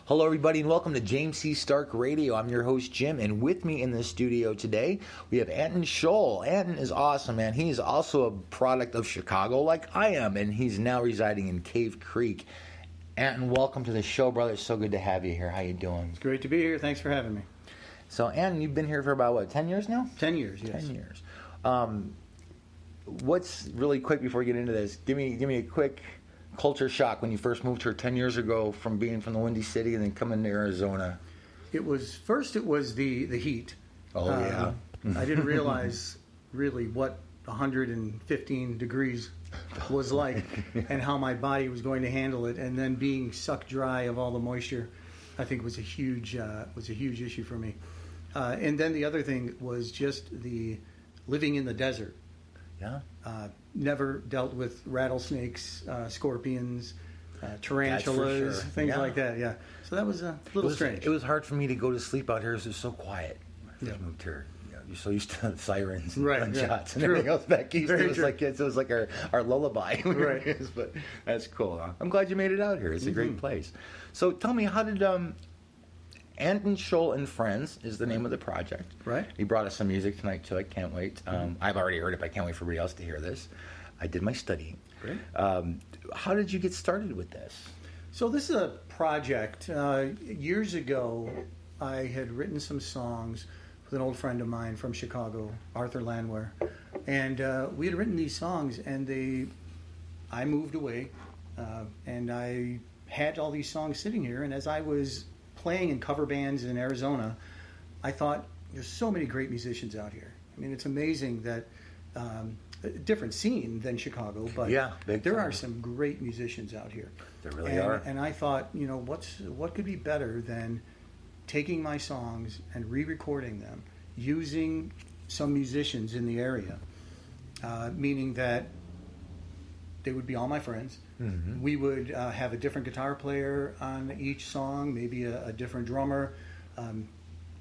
Hello, everybody, and welcome to James C Starke Radio. I'm your host, Jim, and with me in the studio today, we have Anton Scholl. Anton is awesome, man. He's also a product of Chicago, like I am, and he's now residing in Cave Creek. Anton, welcome to the show, brother. It's so good to have you here. How you doing? It's great to be here. Thanks for having me. So, Anton, you've been here for about, 10 years now? 10 years, yes. 10 years. What's really quick before we get into this? Give me a quick culture shock when you first moved here 10 years ago from being from the Windy City and then coming to Arizona. It was the heat. Oh, yeah. I didn't realize really what 115 degrees was like and how my body was going to handle it. And then being sucked dry of all the moisture, I think was a huge issue for me. And then the other thing was just the living in the desert. Yeah. Never dealt with rattlesnakes, scorpions, tarantulas, things like that. Yeah, so that was a little strange. It was hard for me to go to sleep out here because it was so quiet. I first moved here. You're so used to sirens and gunshots and everything else back east. It was like our lullaby. Right. But that's cool. Huh? I'm glad you made it out here. It's a great place. So tell me, how did Anton Scholl and Friends is the name of the project. Right. He brought us some music tonight, too. I can't wait. I've already heard it, but I can't wait for everybody else to hear this. I did my studying. Great. How did you get started with this? So this is a project. Years ago, I had written some songs with an old friend of mine from Chicago, Arthur Landwehr. And we had written these songs, and I moved away, and I had all these songs sitting here. And as I was playing in cover bands in Arizona, I thought, there's so many great musicians out here. I mean, it's amazing that a different scene than Chicago, but there are some great musicians out here. There really are. And I thought, what could be better than taking my songs and re-recording them using some musicians in the area, meaning that they would be all my friends. Mm-hmm. We would have a different guitar player on each song, maybe a different drummer,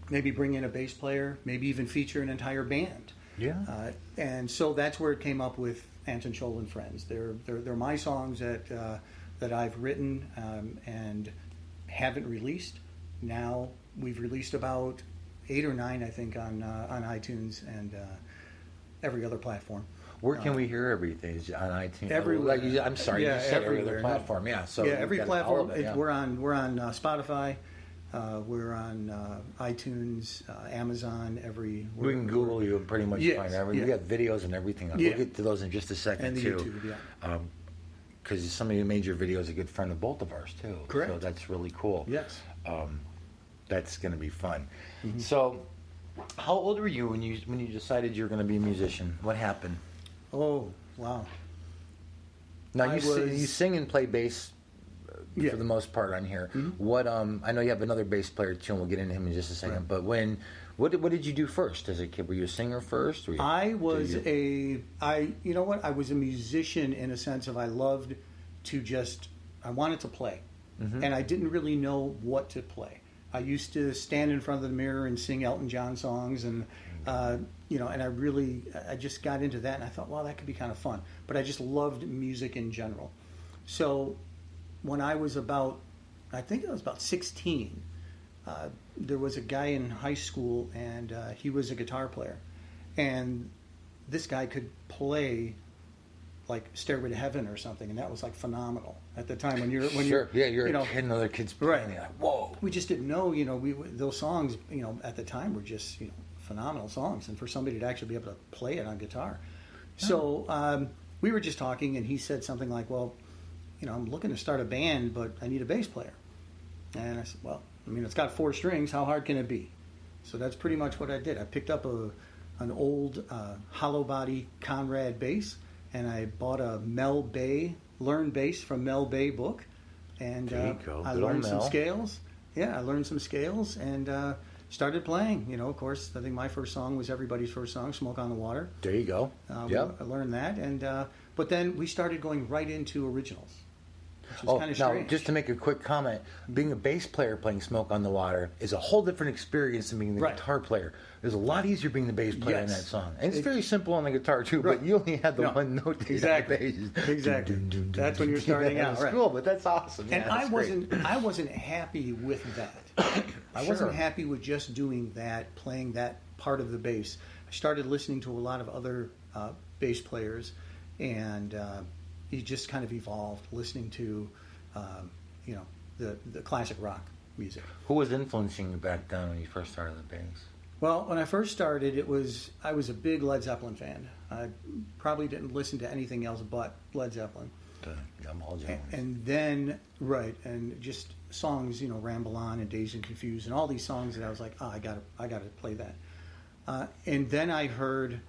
maybe bring in a bass player, maybe even feature an entire band. Yeah. And so that's where it came up with Anton Scholl and Friends. They're my songs that I've written and haven't released. Now we've released about 8 or 9, I think, on iTunes and every other platform. Where can we hear everything? On iTunes? Everywhere. I'm sorry, you said every other platform. Yeah, so every platform. We're on Spotify. We're on iTunes, Amazon. We can Google you and pretty much find everything. You got videos and everything. We'll get to those in just a second and too. YouTube, because somebody who made your video is a good friend of both of ours too. Correct. So that's really cool. Yes. That's going to be fun. Mm-hmm. So, how old were you when you decided you were going to be a musician? What happened? Oh, wow. Now you sing and play bass for the most part on here. Mm-hmm. What I know you have another bass player too, and we'll get into him in just a second. Right. But what did you do first as a kid? Were you a singer first? I was a musician in a sense of I loved to I wanted to play, and I didn't really know what to play. I used to stand in front of the mirror and sing Elton John songs, and and I just got into that, and I thought, wow, that could be kind of fun. But I just loved music in general. So when I was about 16, there was a guy in high school, and he was a guitar player, and this guy could play like Stairway to Heaven or something, and that was like phenomenal at the time you're a kid and other kids playing. Right. Like, whoa. We just didn't know, those songs, at the time were just, phenomenal songs, and for somebody to actually be able to play it on guitar. So we were just talking, and he said something like, well, I'm looking to start a band, but I need a bass player. And I said, well, it's got 4 strings. How hard can it be? So that's pretty much what I did. I picked up an old hollow body Conrad bass, and I bought a Mel Bay, Learn Bass from Mel Bay book, and I learned some scales. Yeah, I learned some scales and started playing. Of course, I think my first song was everybody's first song, Smoke on the Water. There you go. I learned that, and but then we started going right into originals. which is kind of strange. Now, just to make a quick comment, being a bass player playing Smoke on the Water is a whole different experience than being the guitar player. It was a lot easier being the bass player in that song. And it's very simple on the guitar, too, but you only had the one note to hit the bass. Exactly. That's when you're starting out. That's cool, but that's awesome. And I wasn't happy with that. I wasn't happy with just doing that, playing that part of the bass. I started listening to a lot of other bass players, and you just kind of evolved listening to, the classic rock music. Who was influencing you back then when you first started the bass? Well, when I first started, I was a big Led Zeppelin fan. I probably didn't listen to anything else but Led Zeppelin. I'm all Jones. And then, and just songs, Ramble On and Dazed and Confused, and all these songs that I was like, I gotta play that. And then I heard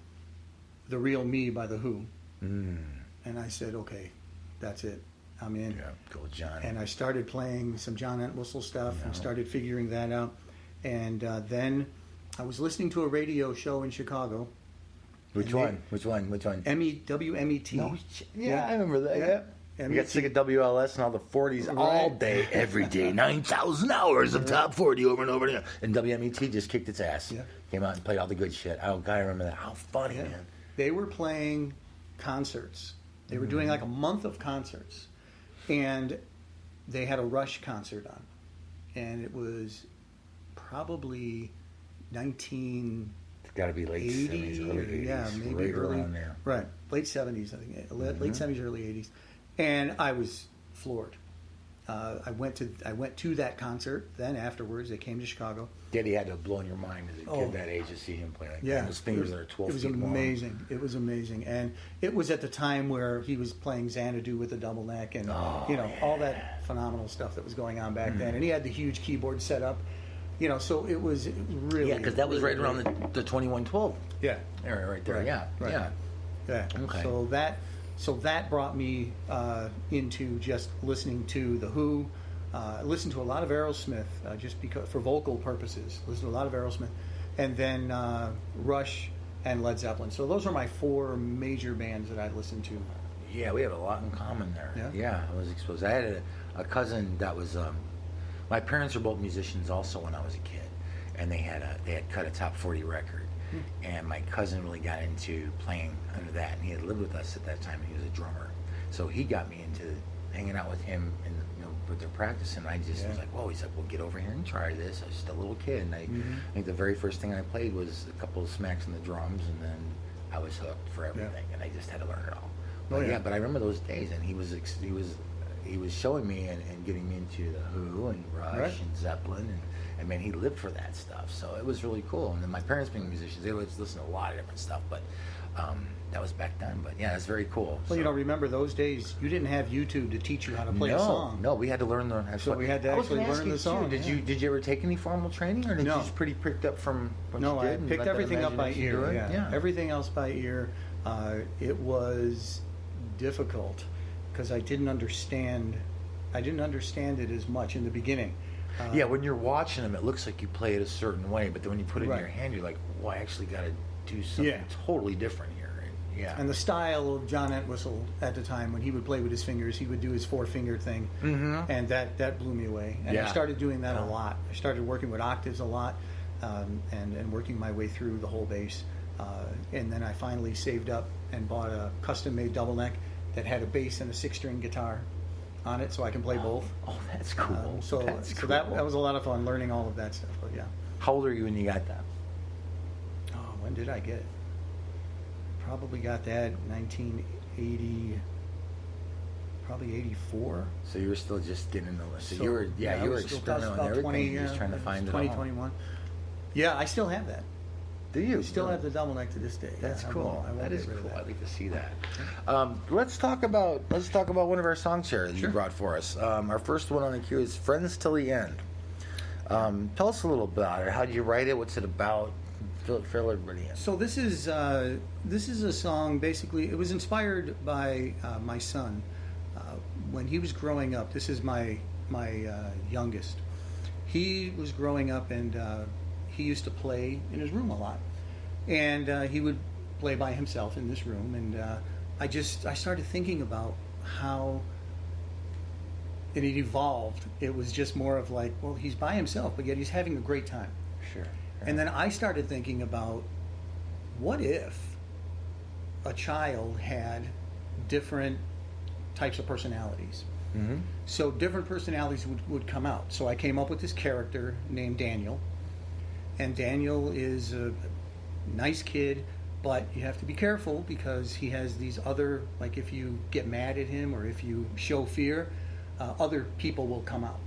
The Real Me by The Who, and I said, okay, that's it. I'm in. Yeah, go Johnny. And I started playing some John Entwistle stuff and started figuring that out. And then I was listening to a radio show in Chicago. Which one? WMET. No, I remember that. Yeah. You got sick of WLS and all the 40s all day, every day. 9,000 hours of top 40 over and over again. And WMET just kicked its ass. Yeah. Came out and played all the good shit. I remember that. How funny, man. They were playing concerts. They were doing like a month of concerts. And they had a Rush concert on. And it was probably 19... Got to be late 70s, early 80s. Yeah, maybe early. Around there. Right, late 70s, I think. Late 70s, early 80s. And I was floored. I went to that concert. Then afterwards, they came to Chicago. Daddy had to have blown your mind as a kid that age to see him play like that. Those fingers that are 12 feet long. It was amazing. It was amazing. And it was at the time where he was playing Xanadu with a double neck and, all that phenomenal stuff that was going on back then. And he had the huge keyboard set up. So it was really... Yeah, because that was right around the 2112 era right there. Yeah. Okay. So that brought me into just listening to The Who. I listened to a lot of Aerosmith just because for vocal purposes. Listened to a lot of Aerosmith. And then Rush and Led Zeppelin. So those are my four major bands that I listened to. Yeah, we have a lot in common there. Yeah, I was exposed. I had a cousin that was... my parents were both musicians also when I was a kid, and they had cut a top 40 record, and my cousin really got into playing under that, and he had lived with us at that time, and he was a drummer, so he got me into hanging out with him and with their practice, and I just was like, whoa, he's like, well, get over here and try this. I was just a little kid, and I think the very first thing I played was a couple of smacks on the drums, and then I was hooked for everything, and I just had to learn it all. But I remember those days, and he was showing me and getting me into The Who and Rush and Zeppelin, and man, he lived for that stuff. So it was really cool. And then my parents being musicians, they would listen to a lot of different stuff, but that was back then. But yeah, it's very cool. Well, remember those days, you didn't have YouTube to teach you how to play a song. No, we had to learn So we had to actually learn the song. Did you ever take any formal training, or did you just pretty picked up from what you did? No, I picked everything up by ear. Yeah. Everything else by ear. It was difficult because I didn't understand it as much in the beginning. When you're watching them, it looks like you play it a certain way, but then when you put it in your hand, you're like, well, I actually got to do something totally different here. And the style of John Entwistle at the time, when he would play with his fingers, he would do his four-finger thing, and that blew me away. And I started doing that a lot. I started working with octaves a lot, and working my way through the whole bass. And then I finally saved up and bought a custom-made double neck that had a bass and a six-string guitar on it, so I can play both. Oh, that's cool. So that was a lot of fun learning all of that stuff. But yeah. How old are you when you got that? Oh, when did I get it? Probably got that 1980, probably 84. So you were still just getting the list. So you were experimenting with everything, just trying to find it all. 2021. Yeah, I still have that. Do you? I still have the double neck to this day. That's cool. That is cool. I'd like to see that. Let's talk about one of our songs here that you brought for us. Our first one on the queue is "Friends Till the End." Tell us a little about it. How did you write it? What's it about? Fill everybody in. So this is a song. Basically, it was inspired by my son when he was growing up. This is my youngest. He was growing up and. He used to play in his room a lot, and he would play by himself in this room. And I started thinking about how and it evolved. It was just more of like, well, he's by himself, but yet he's having a great time. Sure. And then I started thinking about, what if a child had different types of personalities? Mm-hmm. So different personalities would come out. So I came up with this character named Daniel. And Daniel is a nice kid, but you have to be careful because he has these other, like if you get mad at him or if you show fear, other people will come out.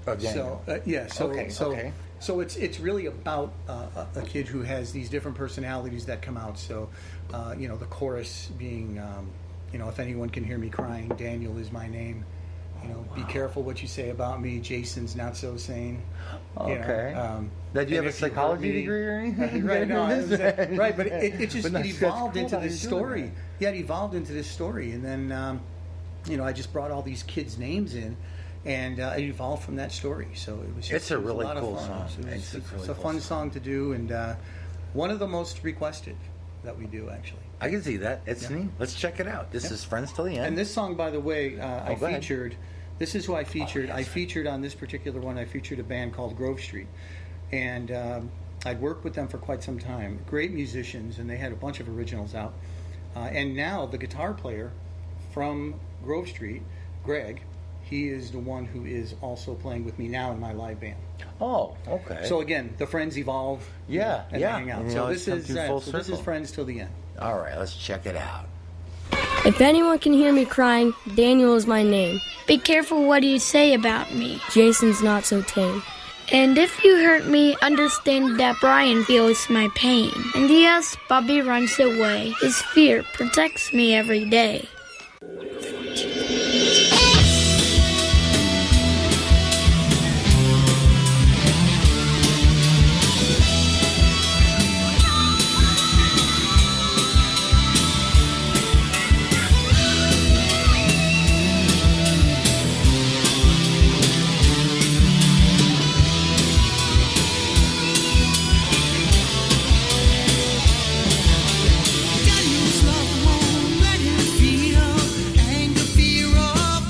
Oh, Daniel. So, Okay. So it's really about a kid who has these different personalities that come out. So, the chorus being, if anyone can hear me crying, Daniel is my name. Be careful what you say about me. Jason's not so sane. Okay. Did you have a psychology degree or anything? Right. No, right. But it just But it evolved cool into how this you're doing story. that. Yeah, it evolved into this story, and then I just brought all these kids' names in. And it evolved from that story. So it was It's a really lot of cool fun. song. So It's a really a cool fun song. song to do, and one of the most requested that we do, actually. I can see that. It's neat. Let's check it out. This is Friends Till the End. And this song, by the way, go ahead. This is who I featured. yes, I featured on this particular one. I featured a band called Grove Street, and I'd worked with them for quite some time. Great musicians, and they had a bunch of originals out. And now the guitar player from Grove Street, Greg, he is the one who is also playing with me now in my live band. Oh, okay. So again, the friends evolve. Yeah, and yeah. hang out. And, So it's come through full this is circle. Friends Till the End. All right, let's check it out. If anyone can hear me crying, Daniel is my name. Be careful what you say about me. Jason's not so tame. And if you hurt me, understand that Brian feels my pain. And yes, Bobby runs away. His fear protects me every day. Daniel's love won't let him feel anger, fear, or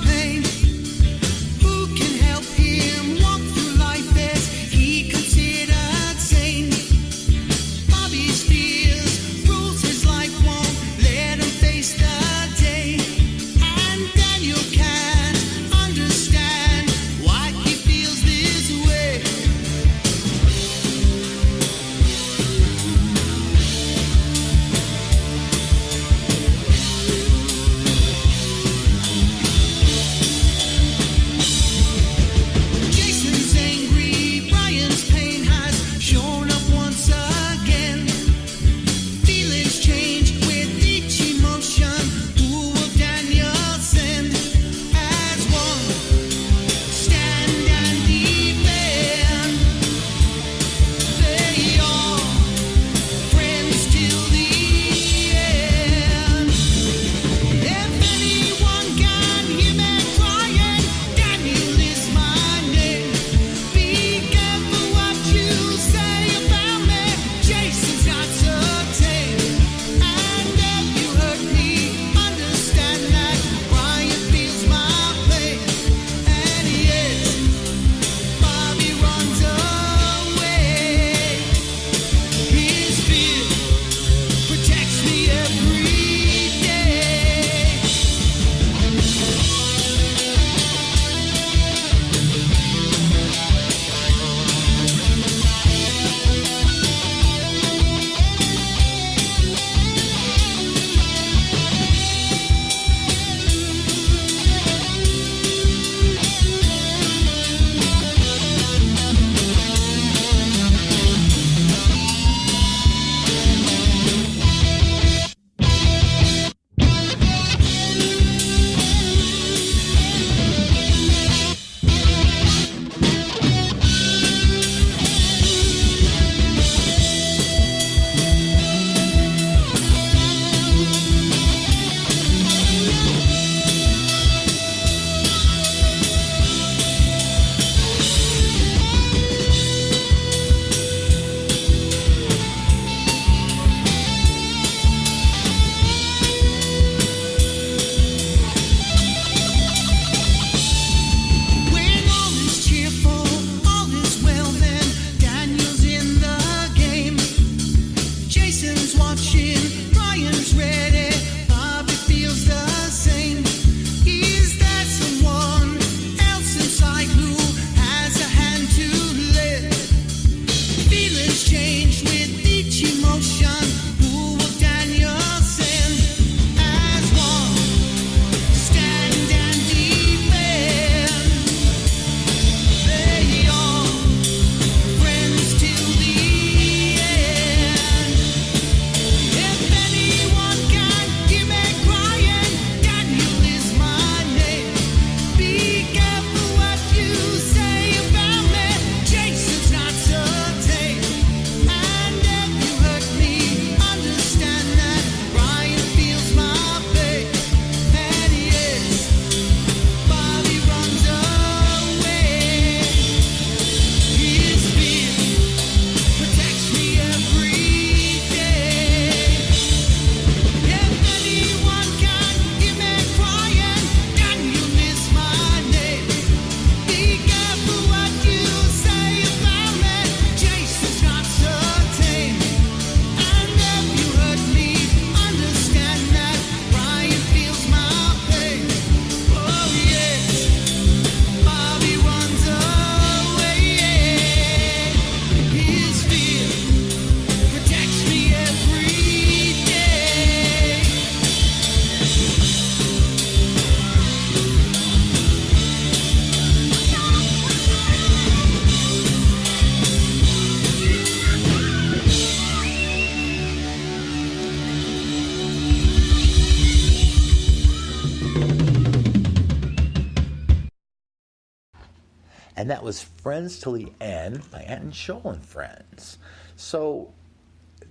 And that was Friends Till the End by Anton Scholl and Friends. So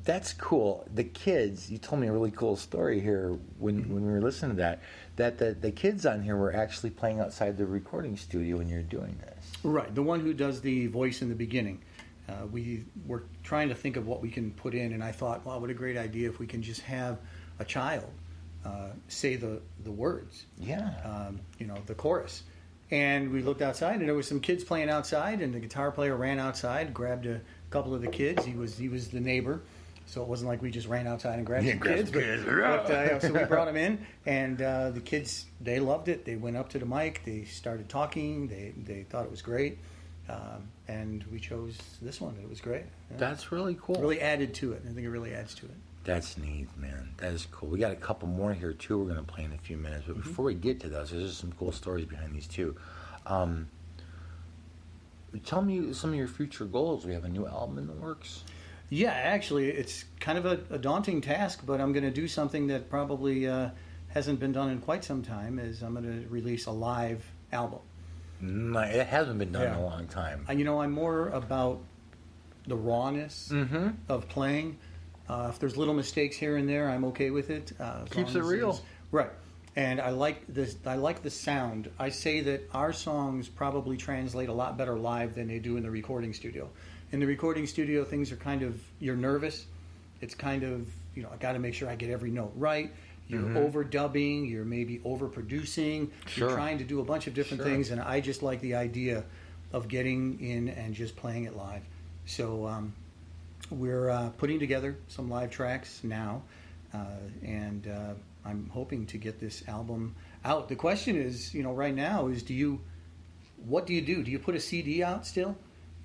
that's cool. The kids, you told me a really cool story here when we were listening to that the kids on here were actually playing outside the recording studio when you're doing this. Right, the one who does the voice in the beginning. We were trying to think of what we can put in, and I thought, wow, what a great idea if we can just have a child say the words. Yeah. The chorus. And we looked outside, and there was some kids playing outside, and the guitar player ran outside, grabbed a couple of the kids. He was the neighbor, so it wasn't like we just ran outside and grabbed some kids. So we brought them in, and the kids, they loved it. They went up to the mic, they started talking, they thought it was great, and we chose this one. It was great. Yeah. That's really cool. Really added to it. I think it really adds to it. That's neat, man. That is cool. We got a couple more here, too, we're going to play in a few minutes. But before we get to those, there's just some cool stories behind these, too. Tell me some of your future goals. We have a new album in the works. Yeah, actually, it's kind of a daunting task, but I'm going to do something that probably hasn't been done in quite some time, is I'm going to release a live album. It hasn't been done in a long time. I'm more about the rawness of playing. If there's little mistakes here and there, I'm okay with it. Keeps it real. Right. And I like this. I like the sound. I say that our songs probably translate a lot better live than they do in the recording studio. In the recording studio, things are kind of, you're nervous. It's kind of, I got to make sure I get every note right. You're overdubbing. You're maybe overproducing. You're trying to do a bunch of different things. And I just like the idea of getting in and just playing it live. So we're putting together some live tracks now. And I'm hoping to get this album out. The question is, right now is what do you do? Do you put a CD out still?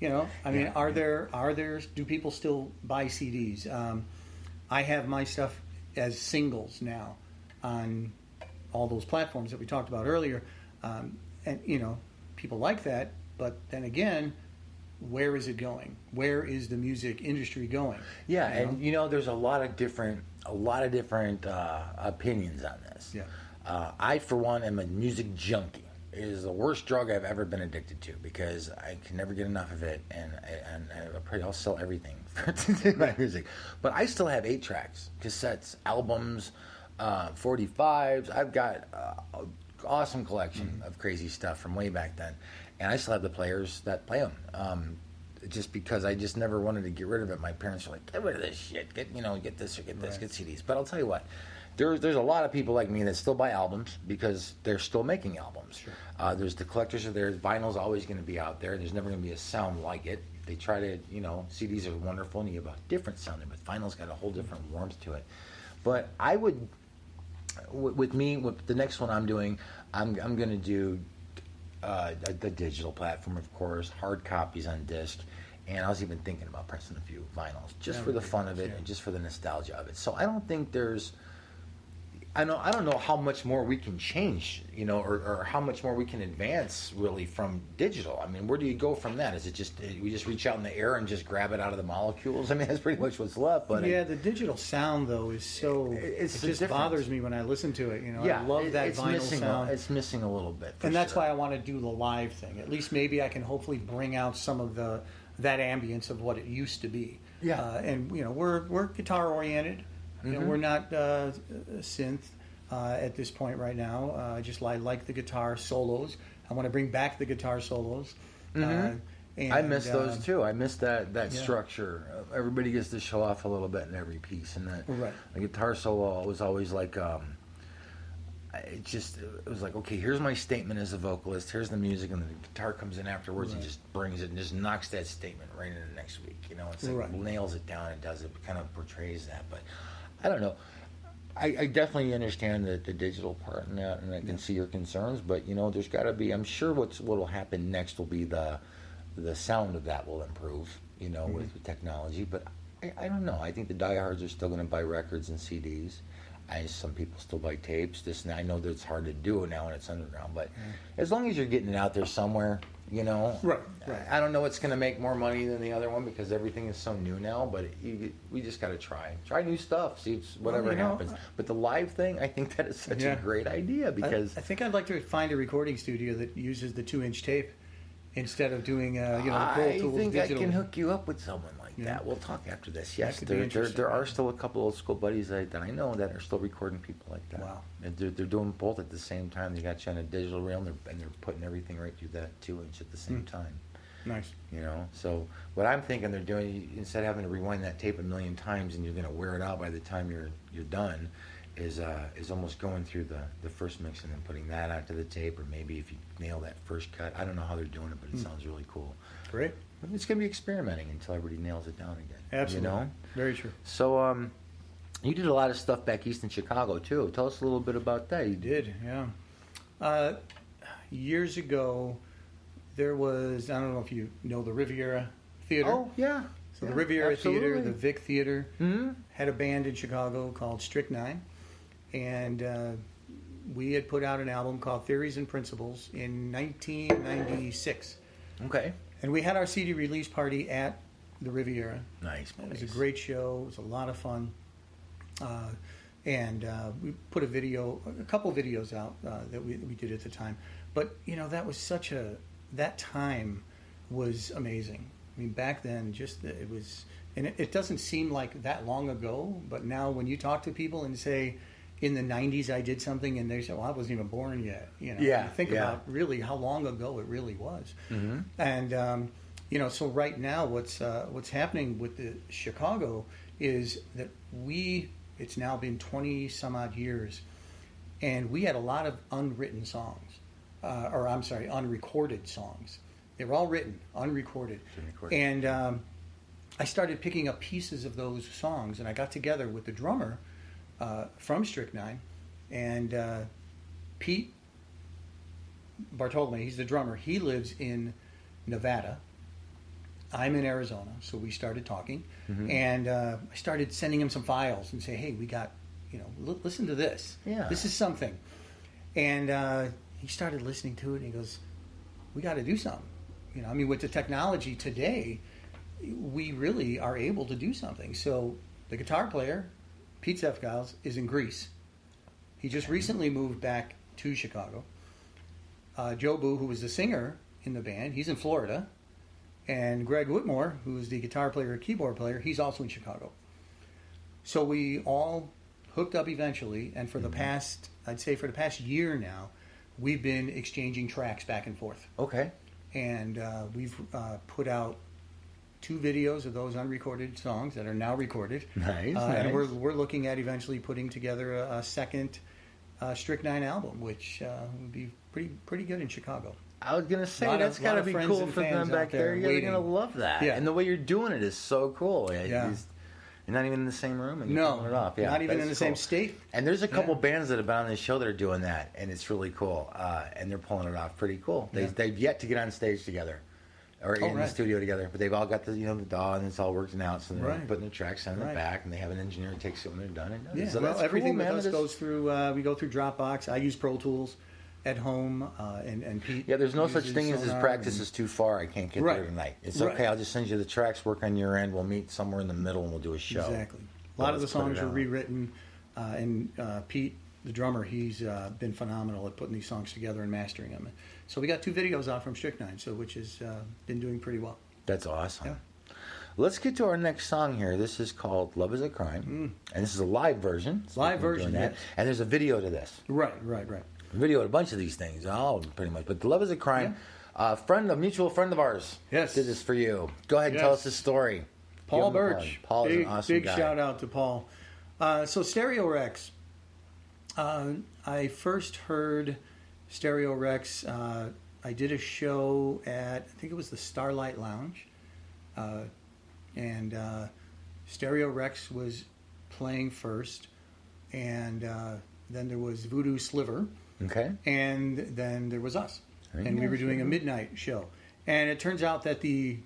Are there do people still buy CDs? I have my stuff as singles now on all those platforms that we talked about earlier. And people like that, but then again, where is it going? Where is the music industry going? Yeah, and there's a lot of different opinions on this. Yeah. I, for one, am a music junkie. It is the worst drug I've ever been addicted to because I can never get enough of it, and I'll sell everything for my music. But I still have 8 tracks, cassettes, albums, 45s. I've got an awesome collection of crazy stuff from way back then, and I still have the players that play them. Just because I just never wanted to get rid of it. My parents were like, get rid of this shit. Get this or get this, get CDs. But I'll tell you what, there's a lot of people like me that still buy albums because they're still making albums. Sure. There's the collectors are there. Vinyl's always going to be out there. There's never going to be a sound like it. They try to, CDs are wonderful and you have a different sound, but vinyl's got a whole different warmth to it. But I would, with the next one I'm doing, I'm going to do the digital platform, of course, hard copies on disc, and I was even thinking about pressing a few vinyls just for the fun of it and just for the nostalgia of it. So I don't think I don't know how much more we can change, or how much more we can advance really from digital. I mean, where do you go from that? Is it just we just reach out in the air and just grab it out of the molecules? I mean, that's pretty much what's left. But the digital sound though is so it just bothers me when I listen to it. I love that vinyl sound. It's missing a little bit, and that's why I want to do the live thing. At least maybe I can hopefully bring out some of that ambience of what it used to be. Yeah, and we're guitar oriented. We're not synth at this point right now. I like the guitar solos. I want to bring back the guitar solos. And, I miss those too. I miss that structure. Everybody gets to show off a little bit in every piece, and the guitar solo was always like. It was like, okay, here's my statement as a vocalist. Here's the music, and the guitar comes in afterwards and just brings it and just knocks that statement right into the next week. It's like nails it down. It does it. Kind of portrays that, but. I don't know. I definitely understand the digital part in that, and I can see your concerns. But there's got to be. I'm sure what'll happen next will be the sound of that will improve. With technology. But I don't know. I think the diehards are still going to buy records and CDs. Some people still buy tapes. I know that it's hard to do now when it's underground. But as long as you're getting it out there somewhere. Right. I don't know what's going to make more money than the other one because everything is so new now, but we just got to try new stuff, see whatever happens. But the live thing, I think that is such a great idea because I think I'd like to find a recording studio that uses the 2-inch tape instead of doing Pro I Tools think digital. I can hook you up with someone like that. We'll talk after this. Yes, could be interesting, there are still a couple old school buddies that I know that are still recording people like that. Wow. And they're doing both at the same time. They got you on a digital reel, and they're putting everything right through that 2-inch at the same time. Nice. So what I'm thinking they're doing, instead of having to rewind that tape a million times and you're going to wear it out by the time you're done, is almost going through the first mix and then putting that onto the tape, or maybe if you nail that first cut. I don't know how they're doing it, but it sounds really cool. Great. It's going to be experimenting until everybody nails it down again. Absolutely. Very true. So you did a lot of stuff back east in Chicago too. Tell us a little bit about that. You did, yeah. Years ago, there was, I don't know if you know the Riviera Theater. Oh, yeah. So the Riviera absolutely. Theater, the Vic Theater, had a band in Chicago called Strychnine. And we had put out an album called Theories and Principles in 1996. Okay. And we had our CD release party at the Riviera. Nice. It was a great show. It was a lot of fun. And we put a couple videos out that we did at the time. But, that was that time was amazing. I mean, back then, it was, and it doesn't seem like that long ago, but now when you talk to people and say, in the 90s I did something, and they say, well, I wasn't even born yet. Think about really how long ago it really was. Mm-hmm. And, so right now what's happening with the Chicago is that it's now been 20 some odd years, and we had a lot of unwritten songs, unrecorded songs. They were all written, unrecorded. And I started picking up pieces of those songs, and I got together with the drummer from Strychnine, and Pete Bartolome, he's the drummer. He lives in Nevada. I'm in Arizona, so we started talking, and I started sending him some files and say, hey, we got, listen to this. Yeah. This is something. And he started listening to it, and he goes, we got to do something. With the technology today, we really are able to do something. So the guitar player, Pete Zefgiles, is in Greece. He just recently moved back to Chicago. Joe Boo, who was the singer in the band, he's in Florida. And Greg Whitmore, who's the guitar player and keyboard player, he's also in Chicago. So we all hooked up eventually, and for the past year now, we've been exchanging tracks back and forth. Okay. And we've put out 2 videos of those unrecorded songs that are now recorded. Nice. And we're looking at eventually putting together a second Strychnine album, which would be pretty good in Chicago. I was gonna say that's got to be cool for them back there. You're gonna love that. Yeah. And the way you're doing it is so cool. Yeah. You're not even in the same room, and you're pulling it off. Yeah, not even in the cool. same state. And there's a couple bands that have been on this show that are doing that, and it's really cool. And they're pulling it off pretty cool. They've yet to get on stage together, or in the studio together, but they've all got the DAW, and it's all working out. So they're putting the tracks on the back, and they have an engineer who takes it when they're done. And so that's everything cool, with us goes through. We go through Dropbox. I use Pro Tools at home, and Pete. Yeah, there's no such thing as practice is too far. I can't get there tonight. It's okay. I'll just send you the tracks. Work on your end. We'll meet somewhere in the middle, and we'll do a show. Exactly. A lot of the songs were rewritten, and Pete, the drummer, he's been phenomenal at putting these songs together and mastering them. So we got 2 videos out from Strychnine, which has been doing pretty well. That's awesome. Yeah. Let's get to our next song here. This is called "Love Is a Crime," and this is a live version. Live version, yes. And there's a video to this. Right. A video to a bunch of these things, all pretty much. But "Love Is a Crime," a mutual friend of ours, did this for you. Go ahead and tell us the story. Paul Birch. Paul is an awesome big guy. shout out to Paul. So Stereo Rex. I first heard Stereo Rex. I did a show at, I think it was the Starlight Lounge, and Stereo Rex was playing first, and then there was Voodoo Sliver, and then there was us, and we were doing a midnight show, and it turns out that a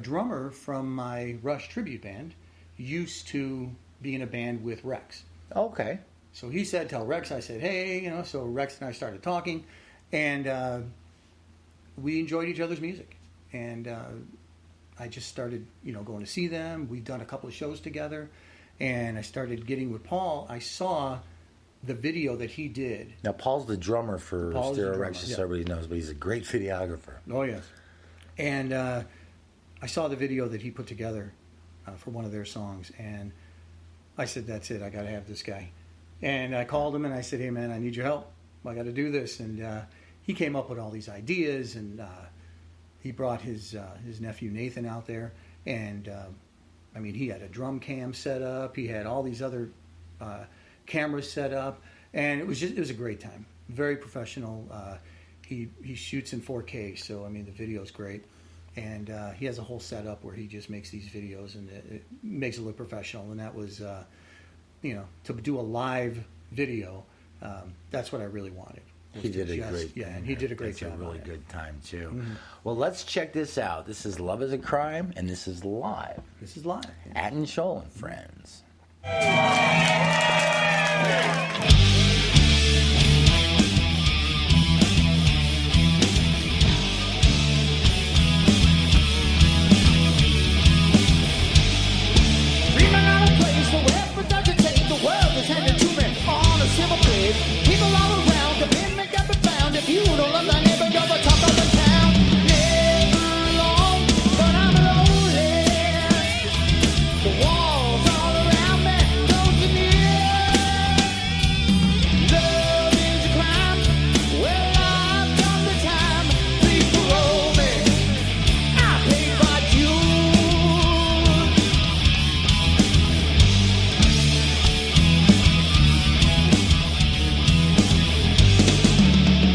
drummer from my Rush tribute band used to be in a band with Rex. Okay. So he said, tell Rex. I said, hey, so Rex and I started talking, and we enjoyed each other's music. And I just started, going to see them. We've done a couple of shows together, and I started getting with Paul. I saw the video that he did. Now, Paul's the drummer for Stereo Rex, as everybody knows, but he's a great videographer. Oh, yes. And I saw the video that he put together for one of their songs, and I said, that's it, I got to have this guy. And I called him and I said, hey man, I need your help. I got to do this. And he came up with all these ideas, and he brought his nephew Nathan out there, and I mean, he had a drum cam set up, he had all these other cameras set up, and it was a great time. Very professional. He shoots in 4K, so I mean the video's great, and he has a whole setup where he just makes these videos, and it makes it look professional. And that was, to do a live video, that's what I really wanted. He did a great, and he did a great job. A really good time too. Mm-hmm. Well, let's check this out. This is Love Is a Crime, and this is live. This is live. Anton Scholl and Friends. Dreaming of a place where wherever does it take, the world is handed to me on a silver plate. People all around, commitment got me found. If you don't love thy neighbor, you're the top of the town. Never alone, but I'm lonely. The walls all around me, closing in. Love is a crime. Well, I've done the time. Please parole me. I paid my dues.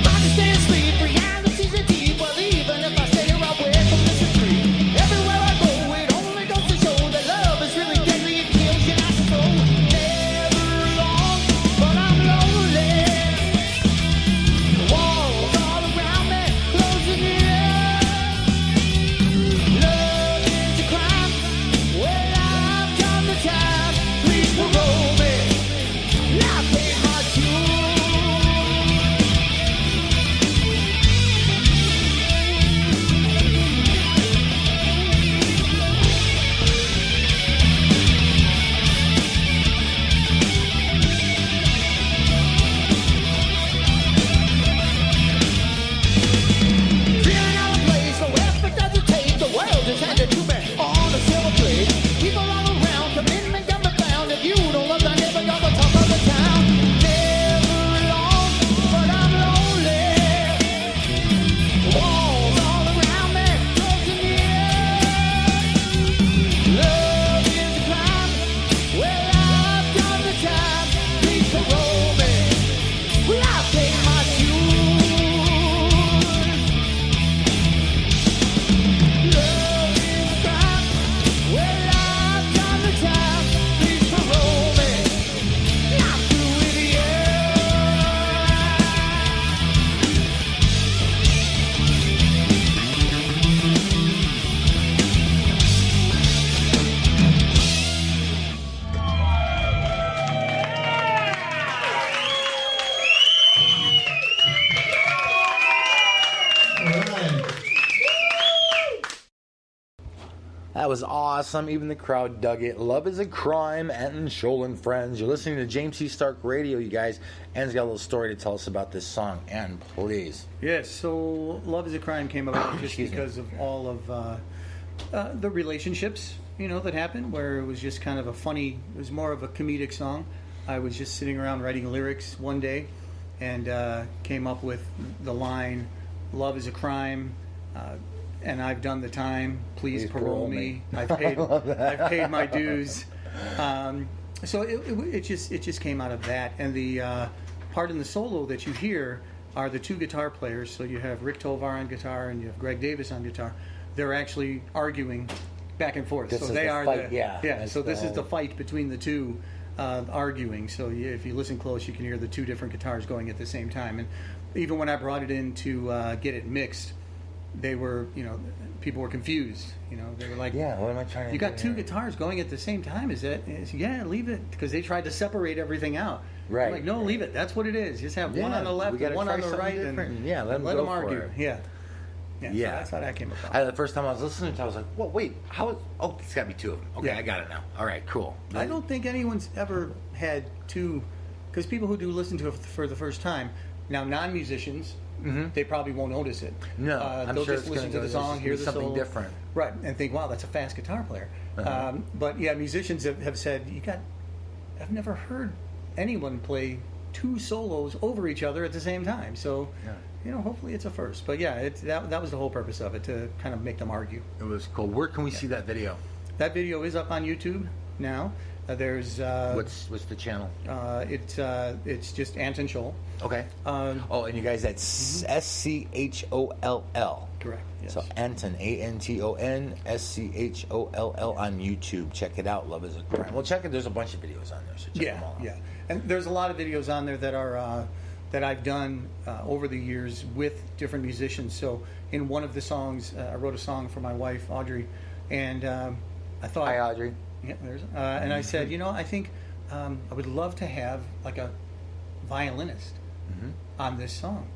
I can stay asleep, reality's a deep. Well, even if I stay away from this retreat, everywhere I go, it only goes to show that love is really deadly. It kills you not so. Never alone, but I'm lonely. The walls all around me, closing in. Love is a crime. Well, I've done the time. Please parole me. I paid my dues. Feeling out of place, so effort does it take? The world is handed to me on a silver plate. People all around, commitment got me found. If you don't love thy neighbor, you're the top of the town. Never alone, but I'm lonely. Walls all around me, closing in. Love is a crime. Well, I've done the time. Please parole me. Well, I paid my dues. Love is a crime. Well, I've done the time. Please parole me. I'm through with you. That was awesome. Even the crowd dug it. Love Is a Crime, Anton Scholl and Friends. You're listening to James C Starke Radio, you guys. Anton's got a little story to tell us about this song. Anton, please. Yes, so Love Is a Crime came about just because of all of the relationships, that happened, where it was just kind of it was more of a comedic song. I was just sitting around writing lyrics one day and came up with the line, love is a crime, and I've done the time, please parole me. I've paid my dues. So it just came out of that, and the part in the solo that you hear are the two guitar players. So you have Rick Tovar on guitar and you have Greg Davis on guitar. They're actually arguing back and forth. This so is they the are fight, the yeah. So this is the fight between the two arguing. So if you listen close, you can hear the two different guitars going at the same time. And even when I brought it in to get it mixed, they were, people were confused. They were like, Yeah, what am I trying to do? You got two here? guitars going at the same time. Yeah, leave it. Because they tried to separate everything out. Right. I'm like, no, leave it. That's what it is. Just have one Yeah, on the left we gotta and one try on the something right. different. And Yeah, let 'em let go them for argue. it. Yeah. So Yeah. that's how that came about. The first time I was listening to it, I was like, "Whoa, wait, it's got to be two of them." Okay, Yeah. I got it now. All right, cool. I don't think anyone's ever had two, because people who do listen to it for the first time, now non-musicians, they probably won't notice it. No, I'm they'll sure just it's listen to gonna the go- song, it's hear gonna the be something solo. different. Right, and think, wow, that's a fast guitar player. But yeah, musicians have said, I've never heard anyone play two solos over each other at the same time. So, hopefully it's a first. But yeah, that was the whole purpose of it, to kind of make them argue. It was cool. Where can we see that video? That video is up on YouTube now. There's What's the channel? it's just Anton Scholl. Okay. And you guys, that's SCHOLL. Correct. Yes. So Anton, ANTON SCHOLL on YouTube. Check it out. Love is a crime. Well, check it. There's a bunch of videos on there. So check them all out. Yeah. And there's a lot of videos on there that are that I've done over the years with different musicians. So in one of the songs, I wrote a song for my wife Audrey, and I thought, Hi, Audrey. yeah, there's, and I said, I think I would love to have like a violinist on this song.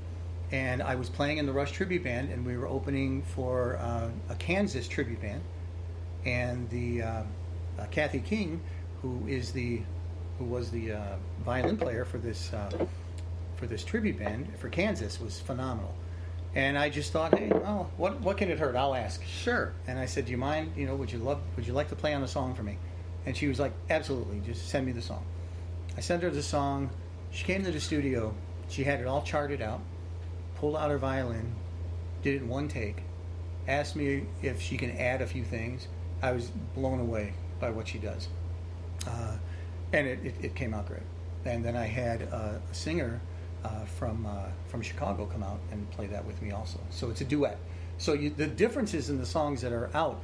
And I was playing in the Rush tribute band, and we were opening for a Kansas tribute band, and the Kathy King, who was the violin player for this tribute band for Kansas, was phenomenal. And I just thought, hey, well, what can it hurt? I'll ask. Sure. And I said, do you mind? Would you like to play on a song for me? And she was like, absolutely. Just send me the song. I sent her the song. She came to the studio. She had it all charted out. Pulled out her violin. Did it in one take. Asked me if she can add a few things. I was blown away by what she does. And it came out great. And then I had a singer from Chicago come out and play that with me also. So it's a duet. So the differences in the songs that are out,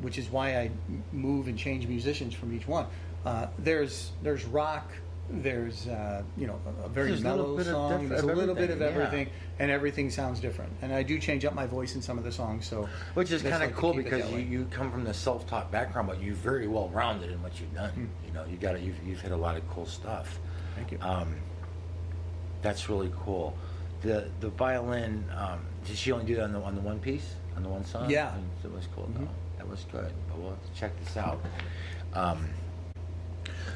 which is why I move and change musicians from each one. There's rock, there's a very mellow song, there's a little bit of everything, and everything sounds different. And I do change up my voice in some of the songs. So which is kind of cool keep it because that way. you come from the self-taught background, but you're very well rounded in what you've done. You've hit a lot of cool stuff. Thank you. That's really cool. The violin, did she only do that on the one piece, on the one song? Yeah. It was cool. No, that was good. But we'll have to check this out.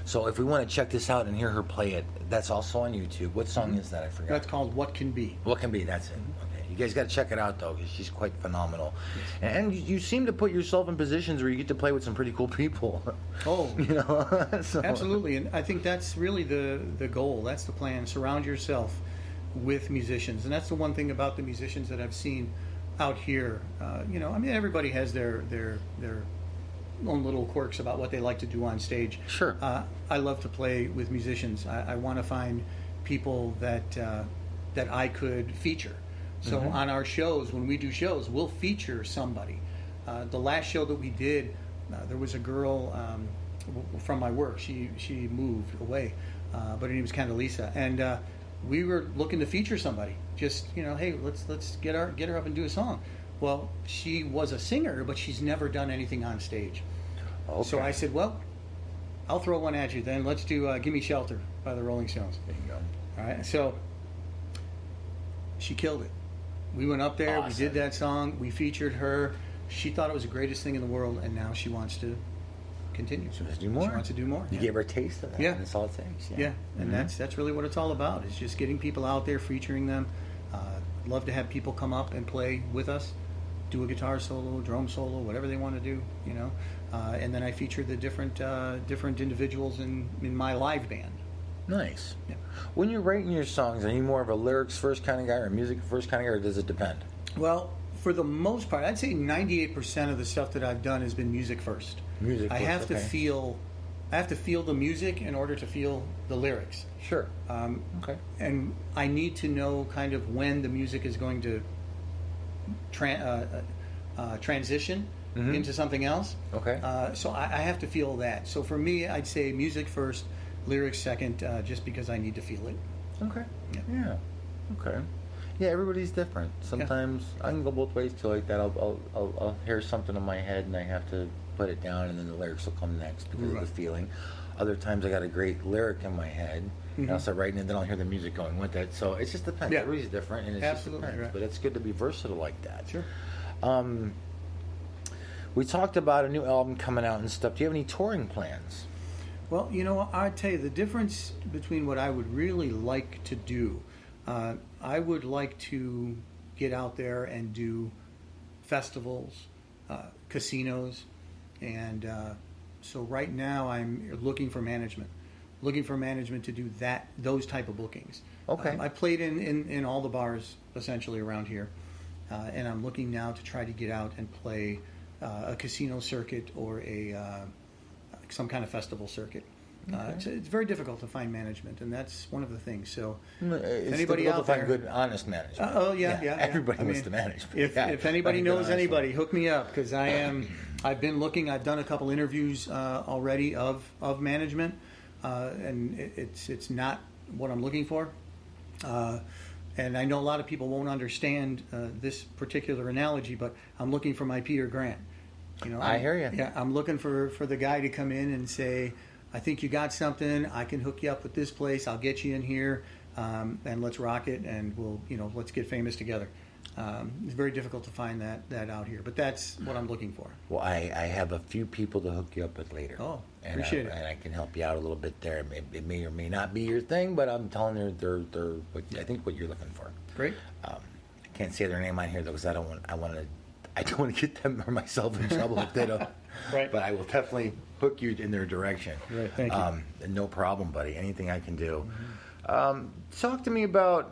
So if we want to check this out and hear her play it, that's also on YouTube. What song is that? I forgot. That's called What Can Be. What Can Be, that's it. Okay. You guys got to check it out, though, because she's quite phenomenal. Yes. And you seem to put yourself in positions where you get to play with some pretty cool people. Oh, So. Absolutely. And I think that's really the goal. That's the plan. Surround yourself with musicians. And that's the one thing about the musicians that I've seen out here. Everybody has their own little quirks about what they like to do on stage. Sure. I love to play with musicians. I want to find people that I could feature. So on our shows, when we do shows, we'll feature somebody. The last show that we did, there was a girl from my work. She moved away, but her name was Candelisa, and we were looking to feature somebody. Just hey, let's get her up and do a song. Well, she was a singer, but she's never done anything on stage. Okay. So I said, well, I'll throw one at you then. Let's do Gimme Shelter by the Rolling Stones. There you go. All right. So she killed it. We went up there. Awesome. We did that song. We featured her. She thought it was the greatest thing in the world, and now she wants to continue. She wants to do more. She wants to do more. You gave her a taste of that. Yeah. That's all it takes. Yeah. And that's really what it's all about. It's just getting people out there, featuring them. Love to have people come up and play with us. Do a guitar solo, drum solo, whatever they want to do, and then I feature the different individuals in my live band. Nice. Yeah. When you're writing your songs, are you more of a lyrics first kind of guy or a music first kind of guy, or does it depend? Well, for the most part, I'd say 98% of the stuff that I've done has been music first. Music I first, have to okay. feel the music in order to feel the lyrics. Sure. Okay. And I need to know kind of when the music is going to transition into something else. Okay. So I have to feel that. So for me, I'd say music first, lyrics second, just because I need to feel it. Okay. Yeah. Okay. Yeah, everybody's different. Sometimes I can go both ways too. Like that, I'll hear something in my head and I have to put it down, and then the lyrics will come next because of the feeling. Other times I got a great lyric in my head, and I'll start writing, and then I'll hear the music going with it. So it just depends. Yeah. Everybody's different, and it Absolutely, just depends. right. But it's good to be versatile like that. Sure. We talked about a new album coming out and stuff. Do you have any touring plans? Well, I'd tell you the difference between what I would really like to do I would like to get out there and do festivals, casinos, and so right now I'm looking for management to do those type of bookings. Okay. I played in all the bars essentially around here, and I'm looking now to try to get out and play a casino circuit or some kind of festival circuit. It's very difficult to find management, and that's one of the things. So, it's anybody difficult out to find there, good, honest management. Everybody wants to manage. If anybody knows anybody, hook me up, because I've been looking. I've done a couple interviews already of management, and it's not what I'm looking for. And I know a lot of people won't understand this particular analogy, but I'm looking for my Peter Grant. I hear you. Yeah, I'm looking for the guy to come in and say, I think you got something. I can hook you up with this place. I'll get you in here, and let's rock it. And let's get famous together. It's very difficult to find that out here, but that's what I'm looking for. Well, I have a few people to hook you up with later. Oh, and appreciate it. And I can help you out a little bit there. It may or may not be your thing, but I'm telling you, they're I think what you're looking for. Great. I can't say their name on here though, because I don't want to get them or myself in trouble if they don't. Right. But I will definitely hook you in their direction. Right. Thank you. No problem, buddy. Anything I can do. Talk to me about,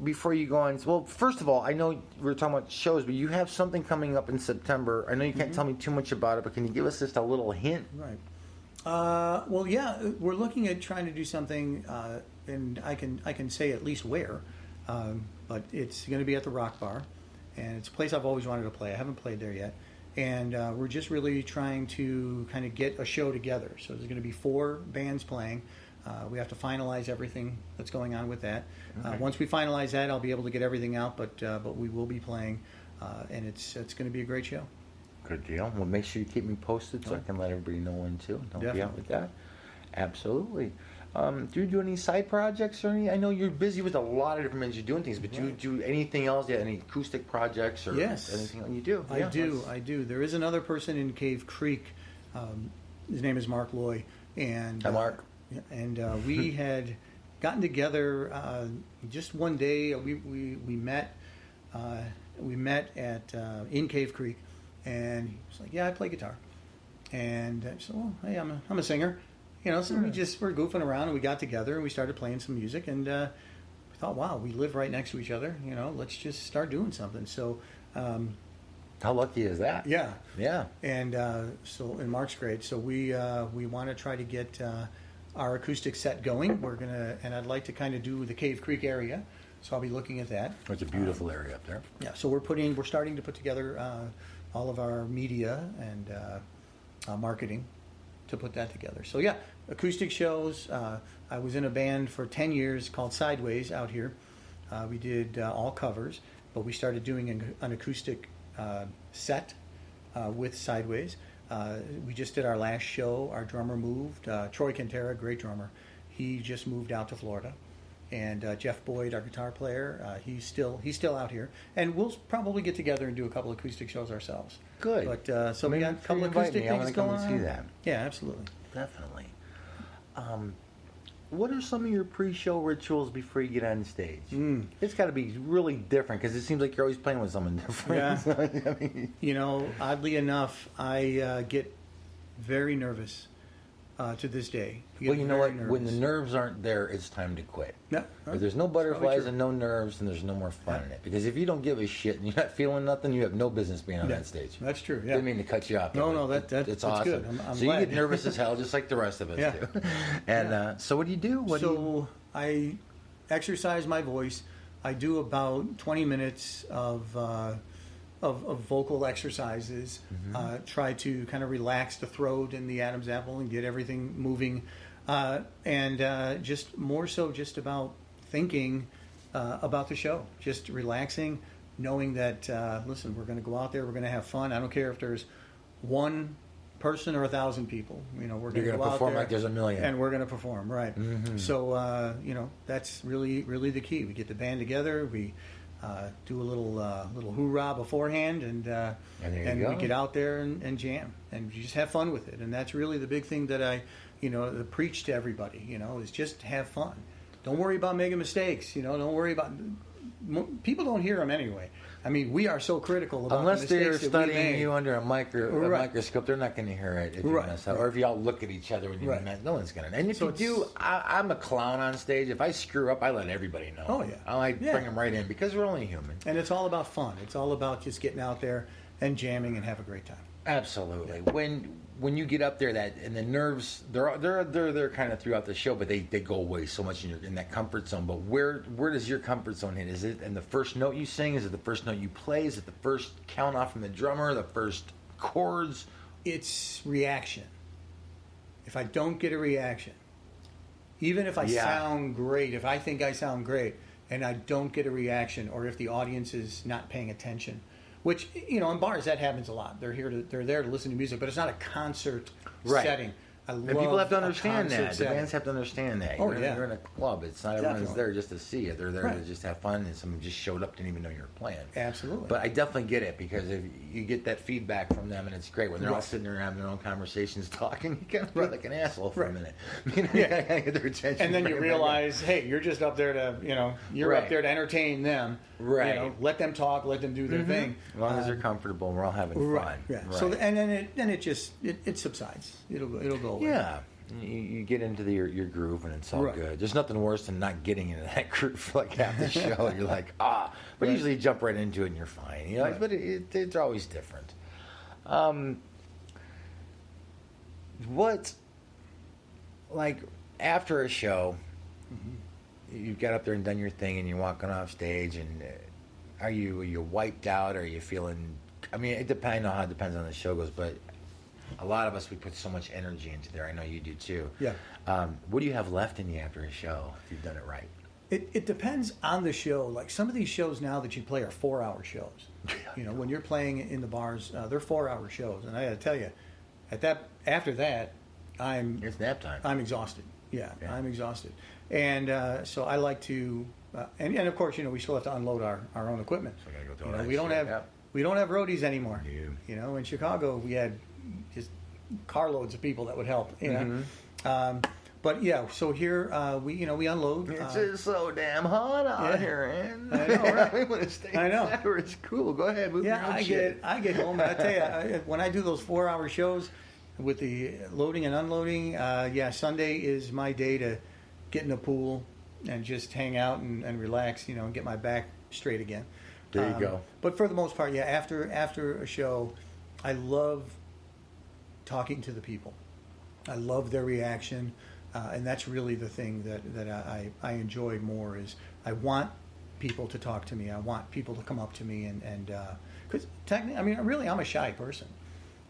before you go on. Well, first of all, I know we were talking about shows, but you have something coming up in September. I know you can't tell me too much about it, but can you give us just a little hint? Right. Well, yeah, we're looking at trying to do something, and I can say at least where, but it's going to be at the Rock Bar, and it's a place I've always wanted to play. I haven't played there yet, and we're just really trying to kind of get a show together. So there's going to be 4 bands playing. We have to finalize everything that's going on with that. Okay. Once we finalize that, I'll be able to get everything out, but we will be playing, and it's going to be a great show. Good deal. Well, make sure you keep me posted so I can let everybody know when to. Don't be out Definitely. with that. Absolutely. Do you do any side projects or any? I know you're busy with a lot of different things. You're doing things, but do you do anything else? Yeah, any acoustic projects or Yes. anything you do? I do. There is another person in Cave Creek. His name is Mark Loy, and Hi, Mark. And we had gotten together just one day. We met. We met at in Cave Creek, and he was like, "Yeah, I play guitar." And I said, "Well, hey, I'm a singer." So we just were goofing around, and we got together and we started playing some music, and we thought, wow, we live right next to each other. Let's just start doing something. So. How lucky is that? Yeah. Yeah. And and Mark's great. So we want to try to get our acoustic set going. And I'd like to kind of do the Cave Creek area. So I'll be looking at that. It's a beautiful area up there. Yeah. So we're starting to put together all of our media and marketing to put that together. So yeah, acoustic shows. I was in a band for 10 years called Sideways out here. We did all covers, but we started doing an acoustic set with Sideways. We just did our last show. Our drummer moved. Troy Quintera, great drummer. He just moved out to Florida. And Jeff Boyd, our guitar player, he's still out here. And we'll probably get together and do a couple acoustic shows ourselves. Good. But so we got a couple acoustic things I want to come going and see on. that. Yeah, absolutely. Definitely. What are some of your pre-show rituals before you get on stage? It's got to be really different because it seems like you're always playing with someone different. Yeah. Oddly enough, I get very nervous to this day. Well, you know what? Nervous. When the nerves aren't there, it's time to quit. Yeah, If there's no butterflies and no nerves, then there's no more fun in it. Because if you don't give a shit and you're not feeling nothing, you have no business being on that stage. That's true. Yeah. Didn't mean to cut you off. No, it's that's awesome. good. I'm so glad. You get nervous as hell, just like the rest of us do. And so, what do you do? I exercise my voice. I do about 20 minutes of vocal exercises. Try to kind of relax the throat and the Adam's apple and get everything moving. And just more so just about thinking about the show. Just relaxing, knowing that, listen, we're going to go out there, we're going to have fun. I don't care if there's one person or 1,000 people. We're going to go out perform there like there's a million. and we're going to perform, right? So, that's really, really the key. We get the band together, we do a little hoorah beforehand, and we get out there and jam, and you just have fun with it. And that's really the big thing that I preach to everybody. Is just have fun. Don't worry about making mistakes. Don't worry about. People don't hear them anyway. I mean, we are so critical about unless the they're mistakes that we studying make. you under a microscope, they're not going to hear it if you mess up, or if y'all look at each other when you mess. No one's going to. And if you do, I'm a clown on stage. If I screw up, I let everybody know. Oh yeah, I bring them right in because we're only human. And it's all about fun. It's all about just getting out there and jamming and have a great time. Absolutely. When you get up there, and the nerves, they're kind of throughout the show, but they go away so much in that comfort zone. But where does your comfort zone hit? Is it in the first note you sing? Is it the first note you play? Is it the first count off from the drummer? The first chords? It's reaction. If I don't get a reaction, even if I sound great, if I think I sound great, and I don't get a reaction, or if the audience is not paying attention. Which, in bars, that happens a lot. They're there to listen to music, but it's not a concert setting. And people have to understand that. The bands have to understand that. You're in a club. It's not everyone's there just to see it. They're there to just have fun, and someone just showed up, didn't even know you were playing. Absolutely. But I definitely get it, because if you get that feedback from them, and it's great when they're all sitting there having their own conversations, talking, you kind of feel like an asshole for a minute. You gotta get their attention. And then you realize, hey, you're just up there to, you're up there to entertain them. Right. Let them talk, let them do their thing. As long as they're comfortable, and we're all having fun. Right. So then it subsides. It'll go away. Yeah. You get into your groove, and it's all good. There's nothing worse than not getting into that groove for like half the show. You're like, but usually you jump right into it and you're fine. But it's always different. What, like, after a show, you've got up there and done your thing, and you're walking off stage, and are you wiped out? Are you feeling? I mean, it depends. I know how it depends on the show goes, but a lot of us, we put so much energy into there. I know you do too. Yeah. What do you have left in you after a show if you've done it right? It depends on the show. Like some of these shows now that you play are 4-hour shows. When you're playing in the bars, they're 4-hour shows, and I got to tell you, after that, it's nap time. I'm exhausted. Yeah. I'm exhausted, and so I like to, and of course, we still have to unload our own equipment. So I gotta go through we don't have roadies anymore. In Chicago, we had just carloads of people that would help. But yeah, so here we unload. It's just so damn hot out here, and I know, right? I know. It's cool. Go ahead. I get home, and I tell you, when I do those 4-hour shows with the loading and unloading, Sunday is my day to get in the pool and just hang out and relax, and get my back straight again. There you go. But for the most part, after a show, I love talking to the people. I love their reaction, and that's really the thing that I enjoy more. Is I want people to talk to me. I want people to come up to me, and because technically, I mean, really, I'm a shy person,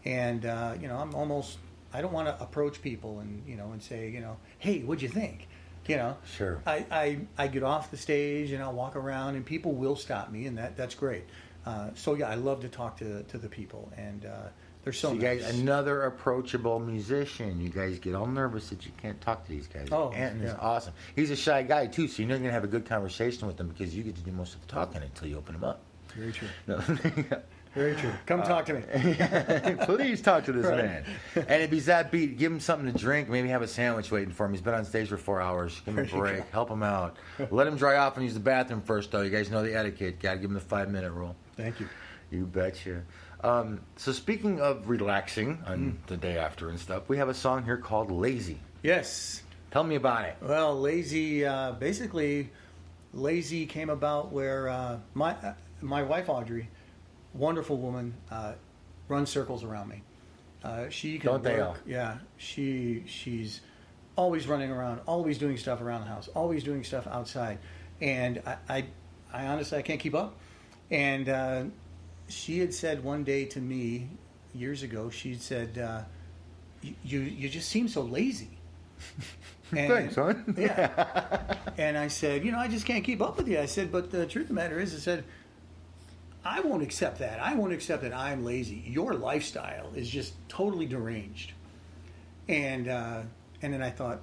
and I'm almost, I don't want to approach people and say, hey, what'd you think? Sure. I get off the stage and I'll walk around, and people will stop me, and that's great. I love to talk to the people, and they're so you nice. Guys, another approachable musician. You guys get all nervous that you can't talk to these guys. Anton is awesome. He's a shy guy too, so you're not going to have a good conversation with him because you get to do most of the talking until you open him up. Very true. No. Very true. Come talk to me. Please talk to this man. And if he's that beat, give him something to drink. Maybe have a sandwich waiting for him. He's been on stage for 4 hours. Give him a break. Help him out. Let him dry off and use the bathroom first, though. You guys know the etiquette. Got to give him the 5-minute rule. Thank you. You betcha. So speaking of relaxing on the day after and stuff, we have a song here called Lazy. Yes. Tell me about it. Well, Lazy, basically, Lazy came about where my wife, Audrey, wonderful woman, runs circles around me. She can Don't they all? Yeah, she's always running around, always doing stuff around the house, always doing stuff outside, and I honestly I can't keep up. And she had said one day to me years ago, she said, "You just seem so lazy." And, thanks, son. Yeah. And I said, I just can't keep up with you. I said, but the truth of the matter is, I said, I won't accept that. I won't accept that I'm lazy. Your lifestyle is just totally deranged. And then I thought,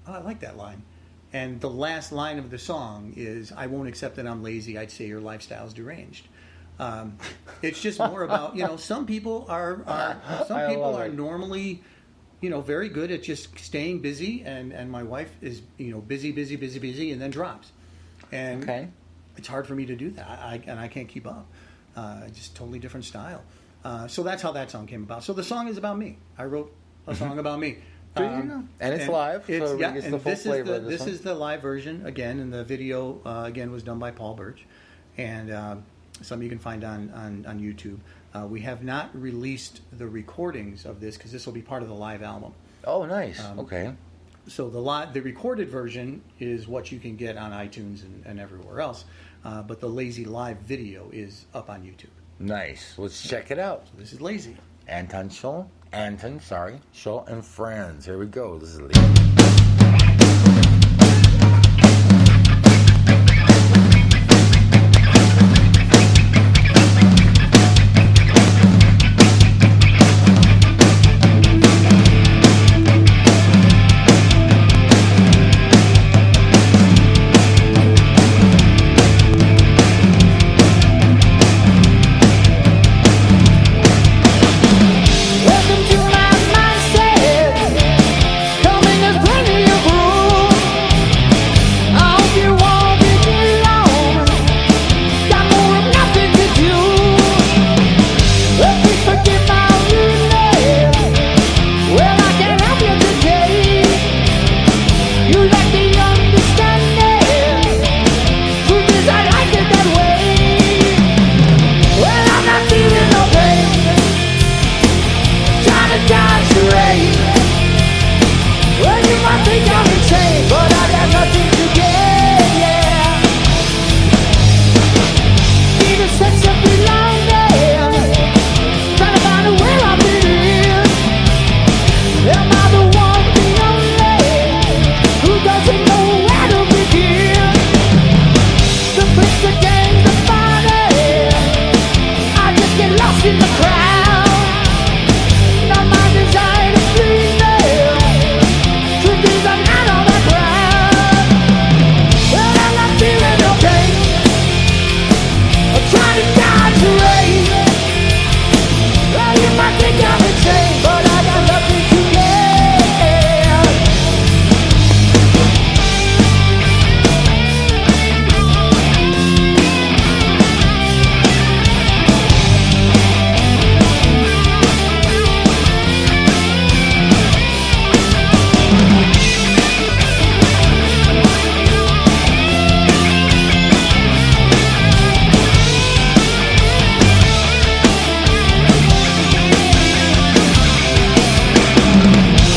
I like that line. And the last line of the song is, I won't accept that I'm lazy. I'd say your lifestyle is deranged. It's just more about, some people are normally very good at just staying busy, and my wife is, busy, and then drops. And it's hard for me to do that. I can't keep up. Just totally different style. So that's how that song came about. So the song is about me. I wrote a song about me. And it's live. So it's the full flavor of this is the live version again, and the video again was done by Paul Birch, and some you can find on YouTube. We have not released the recordings of this because this will be part of the live album. Oh, nice. Okay. So the recorded version is what you can get on iTunes and everywhere else, but the Lazy Live video is up on YouTube. Nice. Let's check it out. So this is Lazy. Anton Scholl and Friends. Here we go. This is Lazy. Welcome to my mindset. Coming as plenty of room. I hope you won't be alone. Got more of nothing to do. Well, please forgive my rudeness. Well, I can't help you today. You lack the understanding. Truth is, I like it that way. Well, I'm not feeling no pain. Trying to dodge the rain. Well, you might think I'm insane, but I got nothing to gain, yeah. Need a sense of belonging. Trying to find a way I fit in. Am I the one, the only, who doesn't know where to begin? The place, the game, the party. I just get lost in the crowd. Not my desire to please them. Truth is, I'm not on the ground. Well, I'm not feeling okay. I'm trying to dodge the rain. Well, you might think I'm insane, but I got nothing to gain.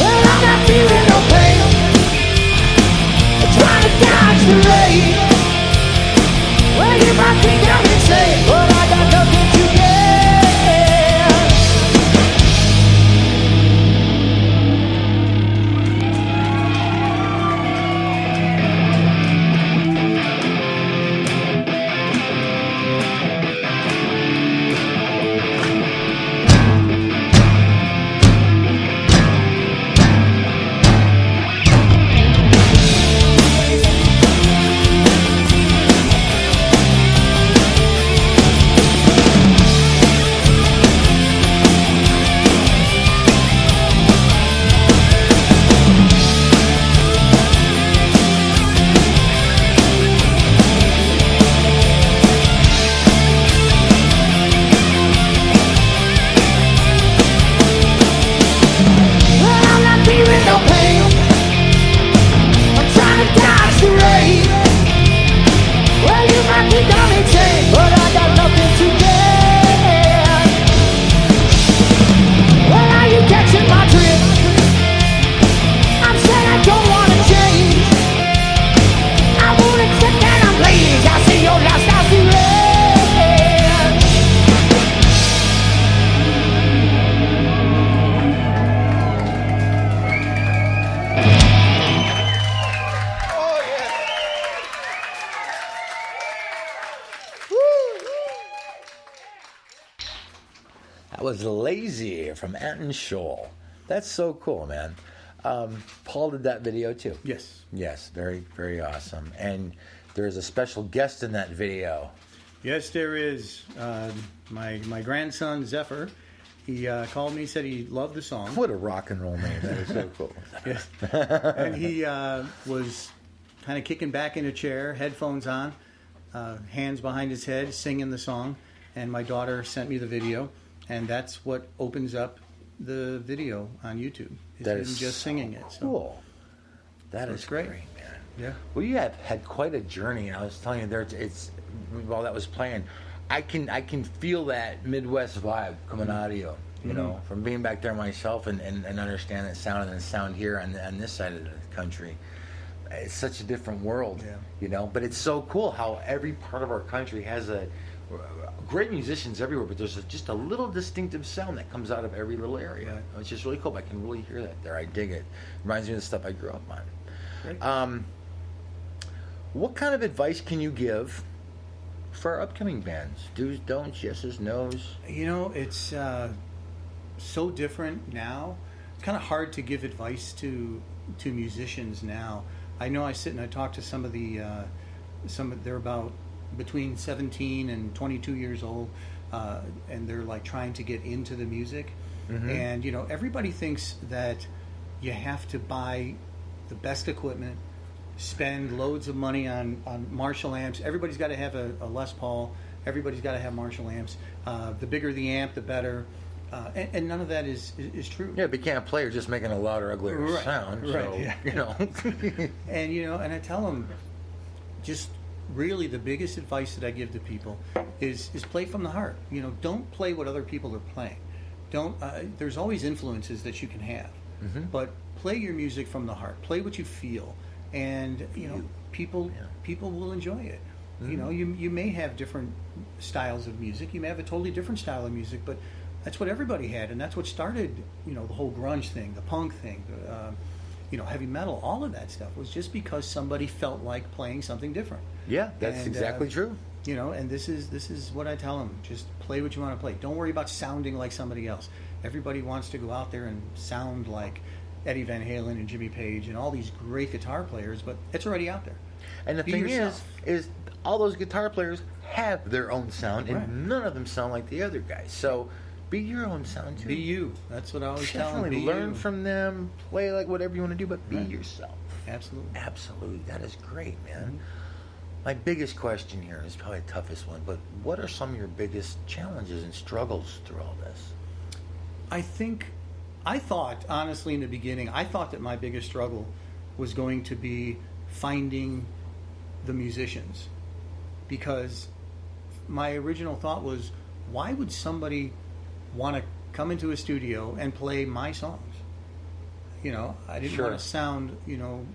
Well, I'm not feeling no pain. I'm trying to dodge the rain. Well, you might think I'm insane, but I got nothing to gain. Well, I'm not feeling no pain. I'm trying to dodge the rain. Well, you might think I'm insane, but I got nothing to gain. Well, are you catching my drift? I'm saying I don't wanna change. I won't accept that I'm lazy. I see your lifestyle's too red. That was Lazy from Anton Scholl. That's so cool, man. Paul did that video too. Yes. Yes, very, very awesome. And there's a special guest in that video. Yes, there is. My grandson, Zephyr, He called me, said he loved the song. What a rock and roll name. That is so cool. Yes. And he was kind of kicking back in a chair, headphones on, hands behind his head, singing the song. And my daughter sent me the video, and that's what opens up the video on YouTube. It's That him is just singing it. So cool. That is great. man. Yeah. Well, you have had quite a journey, and I was telling you there. It's while that was playing, I can feel that Midwest vibe coming out of you. You know, from being back there myself and understand that sound and the sound here on this side of the country. It's such a different world, you know. But it's so cool how every part of our country has great musicians everywhere, but there's just a little distinctive sound that comes out of every little area. Right. It's just really cool. I can really hear that there. I dig it. Reminds me of the stuff I grew up on. Great. What kind of advice can you give for our upcoming bands? Do's, don'ts, yeses, no's? You know, it's so different now. It's kind of hard to give advice to musicians now. I know I sit and I talk to some of they're about between 17 and 22 years old, and they're like trying to get into the music. And, you know, everybody thinks that you have to buy the best equipment, spend loads of money on Marshall amps. Everybody's got to have a Les Paul. Everybody's got to have Marshall amps. The bigger the amp, the better. And none of that is true. Yeah, but you can't play or just making a louder, uglier sound. Right. So, Yeah. you know. And you know, and I tell them, just really the biggest advice that I give to people is play from the heart. You know, don't play what other people are playing. Don't. There's always influences that you can have, but play your music from the heart. Play what you feel, and you know, people will enjoy it. You know, you may have different styles of music. You may have a totally different style of music, but that's what everybody had, and that's what started, you know, the whole grunge thing, the punk thing, you know, heavy metal. All of that stuff was just because somebody felt like playing something different. Yeah, that's exactly true. You know, and this is what I tell them: just play what you want to play. Don't worry about sounding like somebody else. Everybody wants to go out there and sound like Eddie Van Halen and Jimmy Page and all these great guitar players, but it's already out there. And the Be thing yourself. is all those guitar players have their own sound, and Right. none of them sound like the other guys. So be your own sound too. Be you. That's what I always tell them. Definitely Be learn you. from them, play like whatever you want to do, but be Right. yourself. Absolutely. Absolutely. That is great, man. My biggest question here is probably the toughest one, but what are some of your biggest challenges and struggles through all this? I thought, honestly, in the beginning, I thought that my biggest struggle was going to be finding the musicians. Because my original thought was, why would somebody want to come into a studio and play my songs? You know, I didn't Sure. want to sound, you know,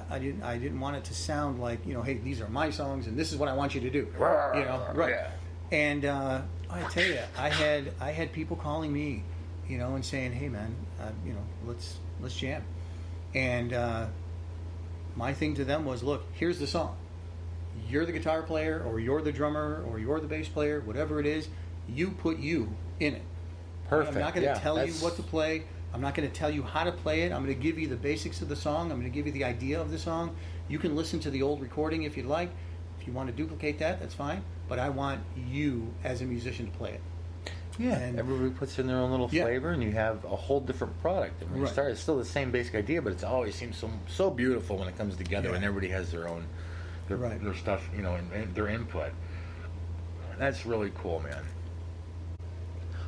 I didn't want it to sound like, you know, hey, these are my songs and this is what I want you to do. You know, right? Yeah. And I tell you, I had people calling me, you know, and saying, hey man, you know, let's jam. And my thing to them was, look, here's the song. You're the guitar player, or you're the drummer, or you're the bass player, whatever it is. You put you in it. Perfect. I'm not going to Yeah, tell you that's- what to play. I'm not going to tell you how to play it. I'm going to give you the basics of the song. I'm going to give you the idea of the song. You can listen to the old recording if you'd like. If you want to duplicate that, that's fine. But I want you as a musician to play it. Yeah, And- everybody puts in their own little Yeah. flavor, and you have a whole different product. And when you Right. start, it's still the same basic idea, but it always seems so beautiful when it comes together, Yeah. and everybody has their own Right. their stuff, you know, and their input. That's really cool, man.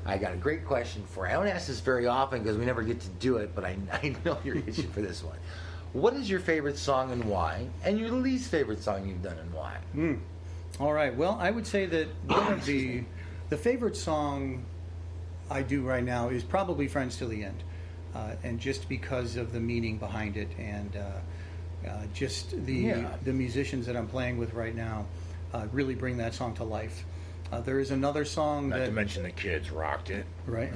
I got a great question for you. I don't ask this very often because we never get to do it, but I know you're itching for this one. What is your favorite song and why? And your least favorite song you've done and why? All right. Well, I would say that one of the favorite song I do right now is probably "Friends Till the End," and just because of the meaning behind it, and just the musicians that I'm playing with right now really bring that song to life. There is another song Not that to mention the kids rocked it. right,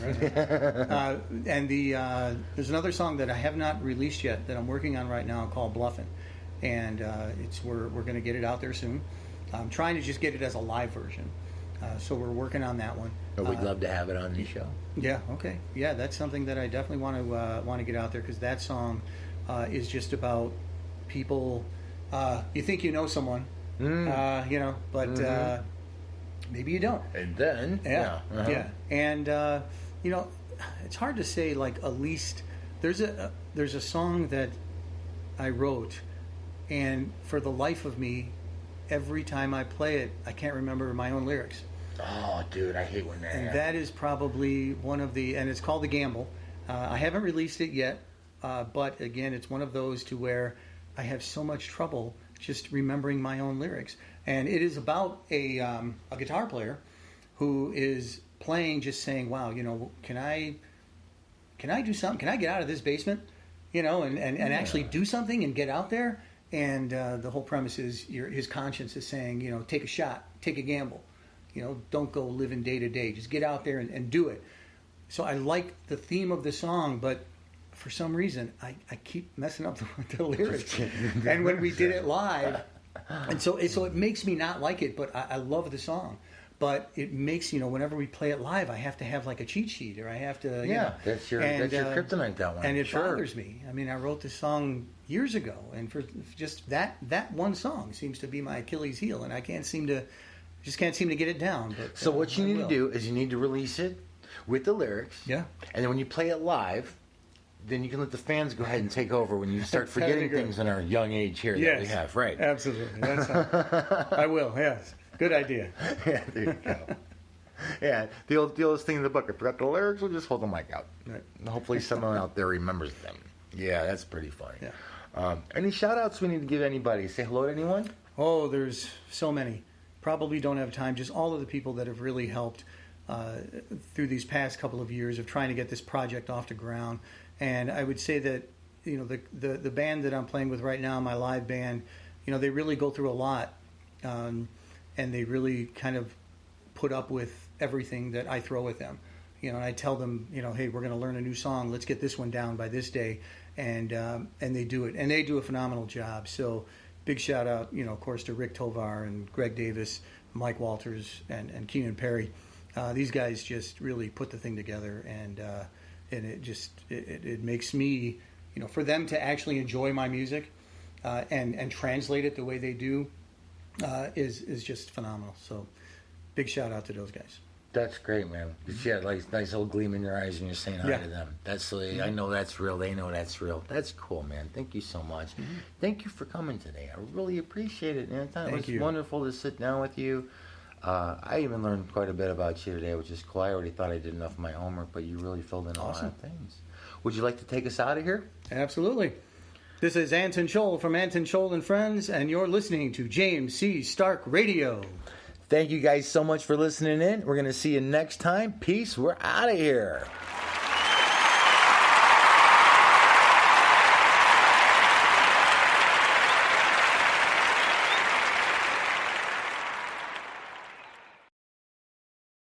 and there's another song that I have not released yet that I'm working on right now called "Bluffin'," and we're going to get it out there soon. I'm trying to just get it as a live version, so we're working on that one. But we'd love to have it on the show. Yeah, okay, yeah, that's something that I definitely want to get out there because that song is just about people. You think you know someone, you know, but maybe you don't. And then, Yeah. And You know, it's hard to say like a least. There's a song that I wrote, and for the life of me, every time I play it, I can't remember my own lyrics. Oh, dude, I hate when that And happens. that is probably one of the, and it's called The Gamble. I haven't released it yet, but again, it's one of those to where I have so much trouble just remembering my own lyrics. And it is about a guitar player who is playing, just saying, wow, you know, can I do something? Can I get out of this basement? You know, and actually do something and get out there. And the whole premise is his conscience is saying, you know, take a shot, take a gamble. You know, don't go living day to day. Just get out there and do it. So I like the theme of the song, but for some reason I keep messing up the lyrics. And when we did it live, and so it makes me not like it, but I love the song. But it makes, you know, whenever we play it live, I have to have like a cheat sheet, or I have to, you know, that's your kryptonite, that one. And it bothers me. I mean, I wrote this song years ago, and for just that one song seems to be my Achilles heel, and I can't seem to get it down. But, so what you need to do is you need to release it with the lyrics. Yeah. And then when you play it live, then you can let the fans go ahead and take over when you start forgetting things in our young age here that we have. Right. Absolutely. I will, yes. Good idea. Yeah, there you go. Yeah, the oldest thing in the book. I forgot the lyrics. We'll just hold the mic out. Right. And hopefully someone out there remembers them. Yeah, that's pretty funny. Yeah. Any shout-outs we need to give anybody? Say hello to anyone? Oh, there's so many. Probably don't have time. Just all of the people that have really helped through these past couple of years of trying to get this project off the ground. And I would say that, you know, the band that I'm playing with right now, my live band, you know, they really go through a lot. And they really kind of put up with everything that I throw at them. You know, and I tell them, you know, hey, we're going to learn a new song. Let's get this one down by this day. And they do it. And they do a phenomenal job. So big shout out, you know, of course, to Rick Tovar and Greg Davis, Mike Walters, and Keenan Perry. These guys just really put the thing together. And it makes me, you know, for them to actually enjoy my music and translate it the way they do, is just phenomenal. So big shout out to those guys. That's great, man. You see that nice little gleam in your eyes and you're saying hi to them. That's I know that's real. They know that's real. That's cool, man. Thank you so much. Mm-hmm. Thank you for coming today. I really appreciate it, man. It was wonderful to sit down with you. I even learned quite a bit about you today, which is cool. I already thought I did enough of my homework, but you really filled in a lot of things. Would you like to take us out of here? Absolutely. This is Anton Scholl from Anton Scholl and Friends, and you're listening to James C. Starke Radio. Thank you guys so much for listening in. We're going to see you next time. Peace. We're out of here.